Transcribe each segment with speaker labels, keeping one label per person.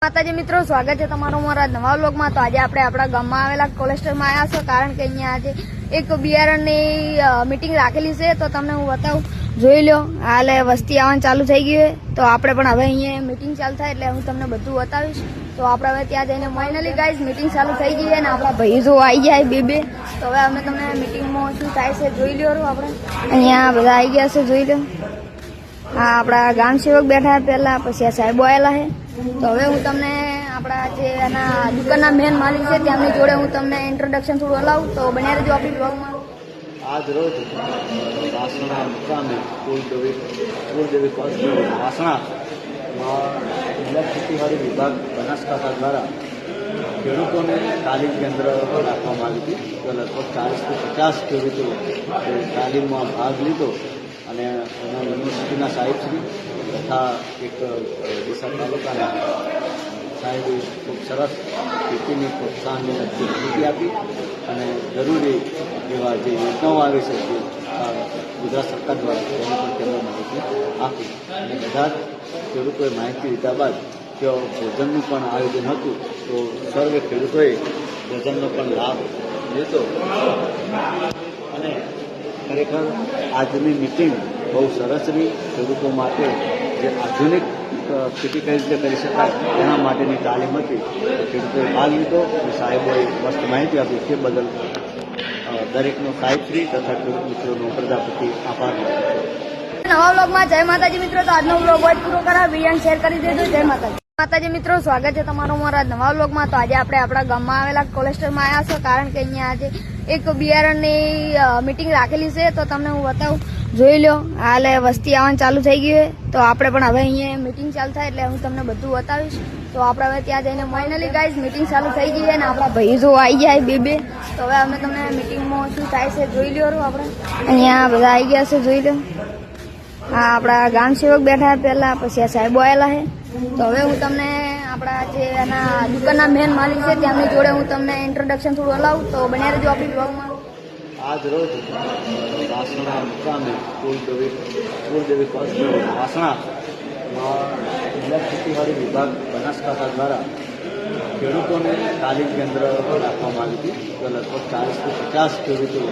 Speaker 1: માતાજી મિત્રો, સ્વાગત છે તમારું મારા નવા વ્લોગમાં। તો આજે આપણે આપણા ગામમાં આવેલા કોલેસ્ટરમાં આવ્યા છો, કારણ કે અહીંયા આજે એક બિયારણની મીટિંગ રાખેલી છે। તો તમને હું બતાવું, જોઈ લો, હાલે વસ્તી આવવાનું ચાલુ થઈ ગયું છે। તો આપણે પણ હવે અહીંયા મીટિંગ ચાલુ થાય એટલે હું તમને બધું બતાવીશ। તો આપણે હવે ત્યાં જઈને ફાઇનલી ગાઈઝ મીટિંગ ચાલુ થઈ ગઈ છે ને આપણા ભાઈ જો આવી ગયા બે। તો હવે અમે તમને મીટિંગમાં શું થાય છે જોઈ લ્યો। આપણે અહીંયા બધા આવી ગયા છે, જોઈ લો। હા, આપણા ગામ સેવક બેઠા પહેલા, પછી આ સાહેબો આવેલા છે। તો હવે હું તમને આપણા જે એના દુકાનના મેન માલિક છે તેમની જોડે હું તમને ઇન્ટ્રોડક્શન થોડું હલાવું। તો બન્યા રહેજો આપણી બ્લોગમાં।
Speaker 2: આજ રોજ વાસણા મુકામે કુળદેવી કોલેજ વાસણામાં જિલ્લા ખેતીવાડી વિભાગ બનાસકાંઠા દ્વારા ખેડૂતોને તાલીમ કેન્દ્ર રાખવામાં આવી હતી। તો લગભગ 40 થી 50 ખેડૂતો તાલીમમાં ભાગ લીધો અને એના યુનિવર્સિટીના સાહેબશ્રી તથા એક ડીસા તાલુકાના સાહેબે ખૂબ સરસ ખેતીની પ્રોત્સાહનને લગતી માહિતી આપી અને જરૂરી એવા જે યોજનાઓ આવે છે તે ગુજરાત સરકાર દ્વારા તેની પણ તેમને માહિતી આપી અને બધા જ ખેડૂતોએ માહિતી લીધા બાદ તેઓ ભોજનનું પણ આયોજન હતું। તો સર્વે ખેડૂતોએ ભોજનનો પણ લાભ લીધો અને ખરેખર આજની મિટિંગ બહુ સરસ રહી। ખેડૂતો માટે જે આધુનિક ખેતી કઈ રીતે કરી શકાય તેના માટેની તાલીમ હતી, ખેડૂતોએ ભાગ લીધો અને સાહેબોએ મસ્ત માહિતી આપી। તે બદલ દરેકનો સાહેબશ્રી તથા ખેડૂત મિત્રોનો પ્રજાપતિ આભાર માનું છું।
Speaker 1: નવા વ્લોગમાં જય માતાજી મિત્રો। તો આજનો વ્લોગ જ પૂરો કરા, વિડીયો શેર કરી દેજો। જય માતાજી મિત્રો, સ્વાગત છે તમારું મારા નવા વ્લોગમાં। તો આજે આપણે આપણા ગામમાં આવેલા કોલેસ્ટરમાં આવ્યા છો, કારણ કે અહીંયા આજે એક બિયારણની મીટિંગ રાખેલી છે। તો તમને હું બતાવું, જોઈ લો, હાલે વસ્તી આવવાનું ચાલુ થઈ ગયું છે। તો આપણે પણ હવે અહીંયા મીટિંગ ચાલુ થાય એટલે હું તમને બધું બતાવીશ। તો આપણે હવે ત્યાં જઈને ફાઇનલી ગાઈઝ મીટિંગ ચાલુ થઈ ગઈ છે ને આપણા ભાઈ જો આવી ગયા બે। તો હવે અમે તમને મીટિંગમાં શું થાય છે જોઈ લ્યો। આપણે અહીંયા બધા આવી ગયા છે, જોઈ લો। હા, આપણા ગામ સેવક બેઠા પહેલા, પછી આ સાહેબો આવેલા છે। તો હવે હું તમને આપણા જે એના દુકાનના મેન માલિક છે તેમની જોડે હું તમને ઇન્ટ્રોડક્શન થોડું હલાવું। તો બન્યા રહેજો આપણી બ્લોગમાં।
Speaker 2: આજ રોજ વાસણા મુકામે કુળદેવી કોલેજ વાસણામાં જિલ્લા ખેતીવાડી વિભાગ બનાસકાંઠા દ્વારા ખેડૂતોને તાલીમ કેન્દ્ર રાખવામાં આવી હતી। તો લગભગ 40 થી 50 ખેડૂતો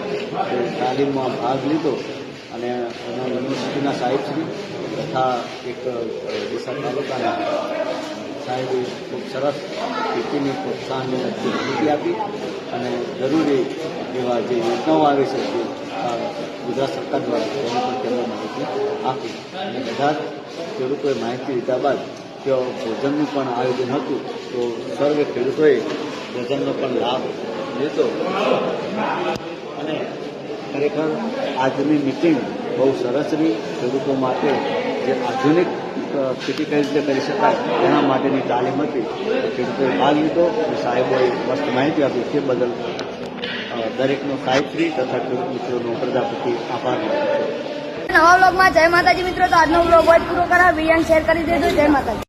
Speaker 2: તાલીમમાં ભાગ લીધો અને એના યુનિવર્સિટીના સાહેબશ્રી તથા એક ડીસા તાલુકાના સાહેબે ખૂબ સરસ ખેતીની પ્રોત્સાહનને લગતી માહિતી આપી અને જરૂરી એવા જે યોજનાઓ આવે છે તે ગુજરાત સરકાર દ્વારા તેની પણ તેમને માહિતી આપી અને બધા જ ખેડૂતોએ માહિતી લીધા બાદ તેઓ ભોજનનું પણ આયોજન હતું। તો સર્વે ખેડૂતોએ ભોજનનો પણ લાભ લીધો અને ખરેખર આજની મિટિંગ બહુ સરસ રહી। ખેડૂતો માટે જે આધુનિક ખેતી કઈ રીતે કરી શકાય તેના માટેની તાલીમ હતી, ખેડૂતોએ ભાગ લીધો અને સાહેબોએ મસ્ત માહિતી આપી। તે બદલ દરેકનો સાહેબશ્રી તથા ખેડૂત મિત્રોનો પ્રજાપતિ આભાર માનું છું।
Speaker 1: નવા વ્લોગમાં જય માતાજી મિત્રો। તો આજનો વ્લોગ જ પૂરો કરા, વિડીયો શેર કરી દેજો। જય માતાજી।